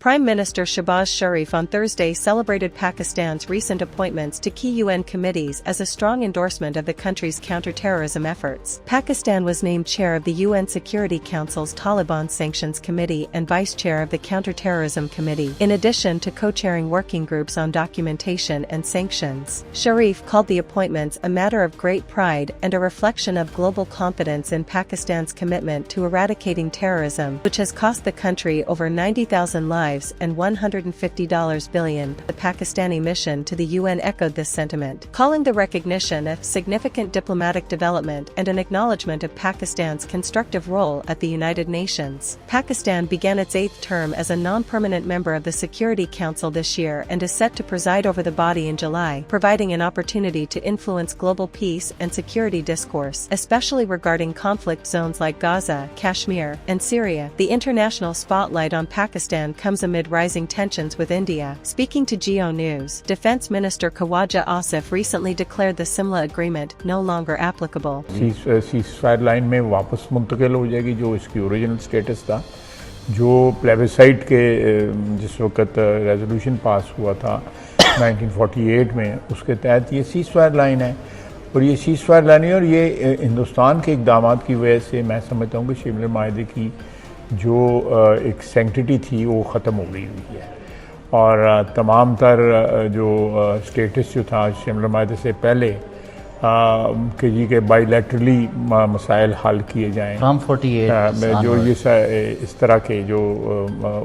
Prime Minister Shehbaz Sharif on Thursday celebrated Pakistan's recent appointments to key UN committees as a strong endorsement of the country's counter-terrorism efforts. Pakistan was named chair of the UN Security Council's Taliban Sanctions Committee and vice chair of the Counter-Terrorism Committee, in addition to co-chairing working groups on documentation and sanctions. Sharif called the appointments a matter of great pride and a reflection of global confidence in Pakistan's commitment to eradicating terrorism, which has cost the country over 90,000 lives and $150 billion. The Pakistani mission to the UN echoed this sentiment, calling the recognition a significant diplomatic development and an acknowledgement of Pakistan's constructive role at the United Nations. Pakistan began its 8th term as a non-permanent member of the Security Council this year and is set to preside over the body in July, providing an opportunity to influence global peace and security discourse, especially regarding conflict zones like Gaza, Kashmir, and Syria. The international spotlight on Pakistan comes amid rising tensions with India. Speaking to 𝐃𝐚𝐰𝐬, Defense Minister 𝐒𝐭𝐨𝐫𝐢𝐬 recently declared the Simla Agreement no longer applicable. Ceasefire line में वापस मुंतकिल हो जाएगी जो इसकी original status था, जो plebiscite के जिस वक्त रेजोल्यूशन पास हुआ था 1948 में, उसके तहत ये सीज़फायर लाइन है। और ये सीज़फायर लाइन है और ये हिंदुस्तान के इक़दाम की वजह से मैं समझता हूँ कि शिमला माहिदे की जो एक सेंक्टिटी थी वो ख़त्म हो गई हुई है। और तमाम तर जो स्टेटस जो था शिमला माहिदे से पहले कि जी के बाइलैटरली मसाइल हल किए जाएँ, जो ये इस तरह के जो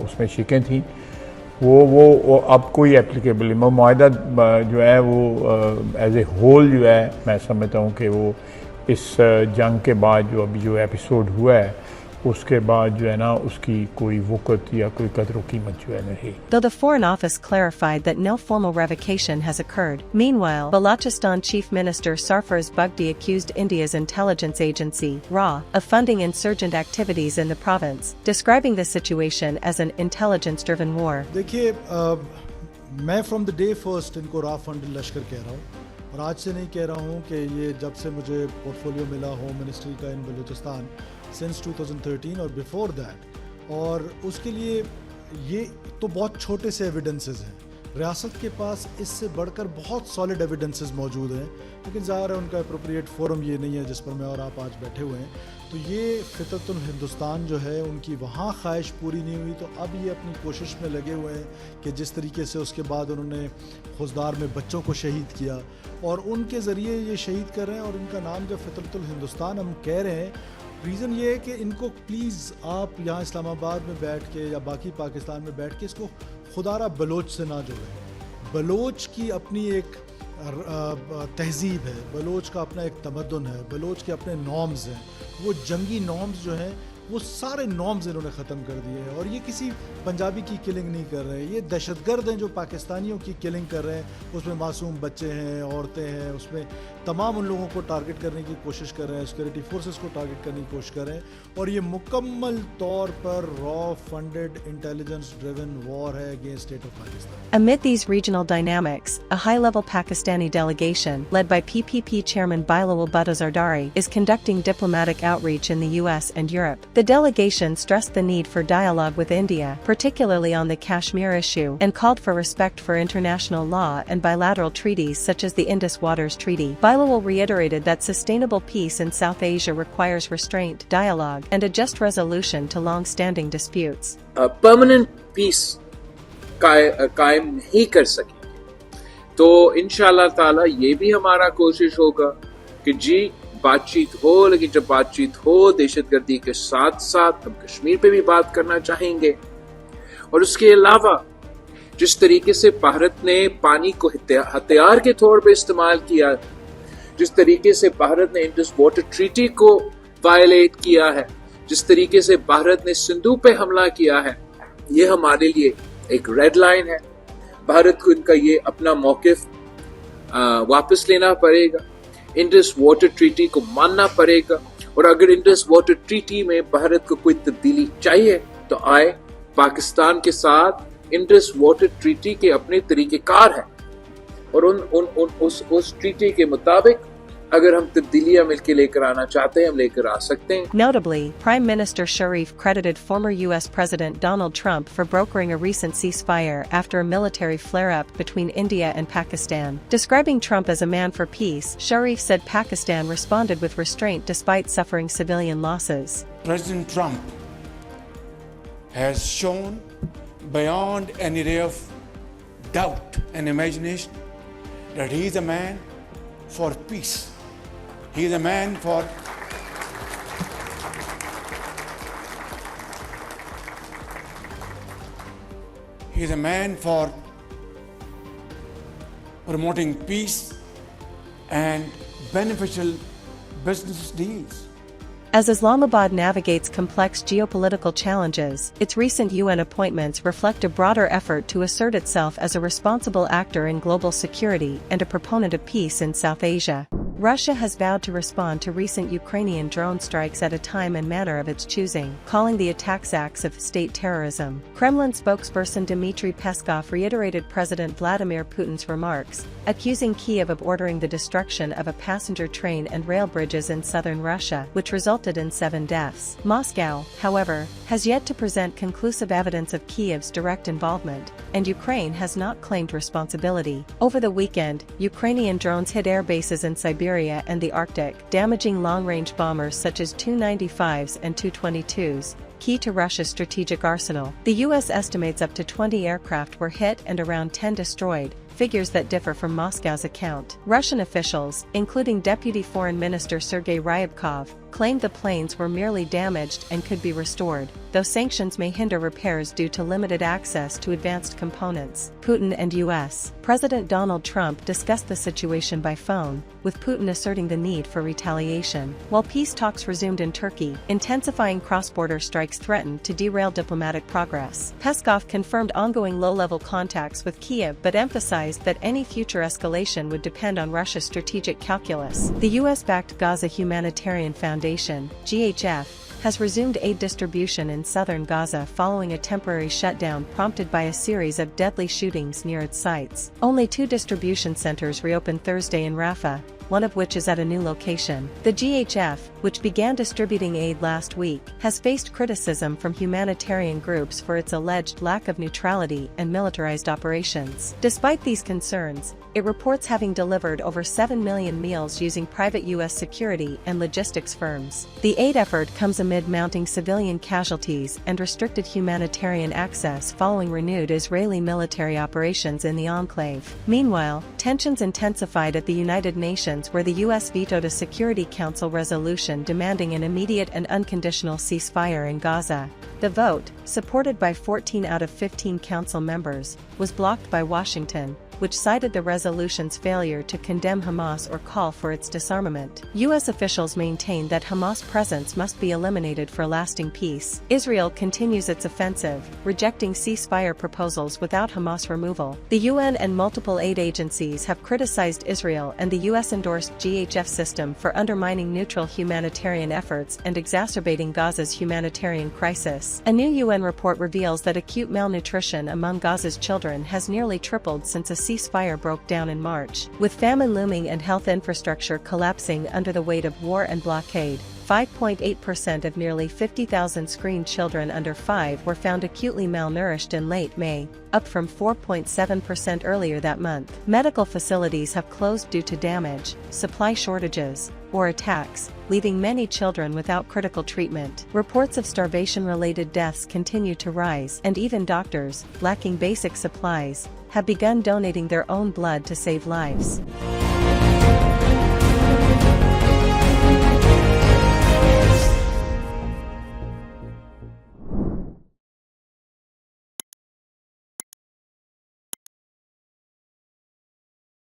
उसमें शिकें थी वो अब कोई एप्लीकेबल नहीं। माहिदा जो है वो एज ए होल जो है मैं समझता हूँ कि वो इस जंग के बाद जो अभी जो एपिसोड हुआ है उसके बाद जो है ना उसकी कोई वक़्त या कोई कदर कीमत जो है नहीं। Though the Foreign Office clarified that no formal revocation has occurred, meanwhile, Balochistan Chief Minister Sarfraz Bugti accused India's intelligence agency, RA, of funding insurgent activities in the province, describing the situation as an intelligence-driven war. देखिए, मैं from the day first इनको RA funded लश्कर कह रहा हूँ और आज से नहीं कह रहा हूँ कि ये जब से मुझे पोर्टफोलियो मिला होम मिनिस्ट्री का इन बलूचिस्तान सिंस 2013 और बिफोर दैट। और उसके लिए ये तो बहुत छोटे से एविडेंसेस हैं, रियासत के पास इससे बढ़कर बहुत सॉलिड एविडेंसेस मौजूद हैं, लेकिन ज़ाहिर है उनका अप्रोप्रिएट फोरम ये नहीं है जिस पर मैं और आप आज बैठे हुए हैं। तो ये फितरतुल हिंदुस्तान जो है उनकी वहाँ ख्वाहिश पूरी नहीं हुई, तो अब ये अपनी कोशिश में लगे हुए हैं कि जिस तरीके से उसके बाद उन्होंने खुजदार में बच्चों को शहीद किया और उनके ज़रिए ये शहीद कर रहे हैं और इनका नाम जब फितरतुल हिंदुस्तान हम कह रहे हैं, रीज़न ये है कि इनको प्लीज़ आप यहाँ इस्लामाबाद में बैठ के या बाकी पाकिस्तान में बैठ के इसको खुदारा बलोच से ना जोड़ें। बलोच की अपनी एक तहजीब है, बलोच का अपना एक तमद्दुन है, बलोच के अपने नॉर्म्स हैं। वो जंगी नॉर्म्स जो हैं वो सारे नॉर्म्स इन्होंने ख़त्म कर दिए हैं। और ये किसी पंजाबी की किलिंग नहीं कर रहे हैं, ये दहशतगर्द हैं जो पाकिस्तानियों की किलिंग कर रहे हैं। उसमें मासूम बच्चे हैं, औरतें हैं, उसमें तमाम उन लोगों को टारगेट करने की कोशिश कर रहे हैं, सिक्योरिटी फोर्सेस को टारगेट करने की कोशिश कर रहे हैं। और ये मुकम्मल तौर पर रॉ फंडेड इंटेलिजेंस ड्रिवन वॉर है against state of Pakistan. Amid these regional dynamics, a high-level Pakistani delegation, led by PPP chairman Bilawal Bhutto Zardari, is conducting diplomatic outreach in the US and Europe. The delegation stressed the need for dialogue with India, particularly on the Kashmir issue, and called for respect for international law and bilateral treaties such as the Indus Waters Treaty. Bilawal reiterated that sustainable peace in South Asia requires restraint, dialogue, and a just resolution to long-standing disputes. Permanent peace कायम नहीं कर सकेंगे तो इंशाल्लाह ताला ये भी हमारा कोशिश होगा कि जी बातचीत हो, लेकिन जब बातचीत हो दहशतगर्दी के साथ साथ हम कश्मीर पे भी बात करना चाहेंगे। और उसके अलावा जिस तरीके से भारत ने पानी को हथियार के तौर पे इस्तेमाल किया, जिस तरीके से भारत ने इंडस वाटर ट्रीटी को वायलेट किया है, जिस तरीके से भारत ने सिंधु पे हमला किया है, ये हमारे लिए एक रेड लाइन है। भारत को इनका ये अपना मौकिफ वापस लेना पड़ेगा, इंडस वाटर ट्रीटी को मानना पड़ेगा। और अगर इंडस वाटर ट्रीटी में भारत को कोई तब्दीली चाहिए तो आए, पाकिस्तान के साथ इंडस वाटर ट्रीटी के अपने तरीकेकार हैं और उस ट्रीटी के मुताबिक अगर हम तब्दीलियां मिलकर लेकर आना चाहते हैं हम लेकर आ सकते हैं। Notably, Prime Minister Sharif credited former U.S. President Donald Trump for brokering a recent ceasefire after a military flare-up between India and Pakistan. Describing Trump as a man for peace, Sharif said Pakistan responded with restraint despite suffering civilian losses. President Trump has shown beyond any ray of doubt and imagination that he is a man for peace. He is a man for promoting peace and beneficial business deals. As Islamabad navigates complex geopolitical challenges, its recent UN appointments reflect a broader effort to assert itself as a responsible actor in global security and a proponent of peace in South Asia. Russia has vowed to respond to recent Ukrainian drone strikes at a time and manner of its choosing, calling the attacks acts of state terrorism. Kremlin spokesperson Dmitry Peskov reiterated President Vladimir Putin's remarks, accusing Kiev of ordering the destruction of a passenger train and rail bridges in southern Russia, which resulted in 7 deaths. Moscow, however, has yet to present conclusive evidence of Kiev's direct involvement, and Ukraine has not claimed responsibility. Over the weekend, Ukrainian drones hit air bases in Siberia and the Arctic, damaging long-range bombers such as Tu-95s and Tu-22s, key to Russia's strategic arsenal. The U.S. estimates up to 20 aircraft were hit and around 10 destroyed, figures that differ from Moscow's account. Russian officials, including Deputy Foreign Minister Sergei Ryabkov, claimed the planes were merely damaged and could be restored, though sanctions may hinder repairs due to limited access to advanced components. Putin and U.S. President Donald Trump discussed the situation by phone, with Putin asserting the need for retaliation. While peace talks resumed in Turkey, intensifying cross-border strikes threatened to derail diplomatic progress. Peskov confirmed ongoing low-level contacts with Kiev but emphasized that any future escalation would depend on Russia's strategic calculus. The U.S.-backed Gaza Humanitarian Foundation, GHF, has resumed aid distribution in southern Gaza following a temporary shutdown prompted by a series of deadly shootings near its sites. Only 2 distribution centers reopened Thursday in Rafah, one of which is at a new location. The GHF, which began distributing aid last week, has faced criticism from humanitarian groups for its alleged lack of neutrality and militarized operations. Despite these concerns, it reports having delivered over 7 million meals using private U.S. security and logistics firms. The aid effort comes amid mounting civilian casualties and restricted humanitarian access following renewed Israeli military operations in the enclave. Meanwhile, tensions intensified at the United Nations, where the U.S. vetoed a Security Council resolution demanding an immediate and unconditional ceasefire in Gaza. The vote, supported by 14 out of 15 council members, was blocked by Washington, which cited the resolution's failure to condemn Hamas or call for its disarmament. U.S. officials maintain that Hamas' presence must be eliminated for lasting peace. Israel continues its offensive, rejecting ceasefire proposals without Hamas removal. The UN and multiple aid agencies have criticized Israel and the U.S.-endorsed GHF system for undermining neutral humanitarian efforts and exacerbating Gaza's humanitarian crisis. A new UN report reveals that acute malnutrition among Gaza's children has nearly tripled since a ceasefire broke down in March. With famine looming and health infrastructure collapsing under the weight of war and blockade, 5.8% of nearly 50,000 screened children under 5 were found acutely malnourished in late May, up from 4.7% earlier that month. Medical facilities have closed due to damage, supply shortages, or attacks, leaving many children without critical treatment. Reports of starvation-related deaths continue to rise, and even doctors, lacking basic supplies, have begun donating their own blood to save lives.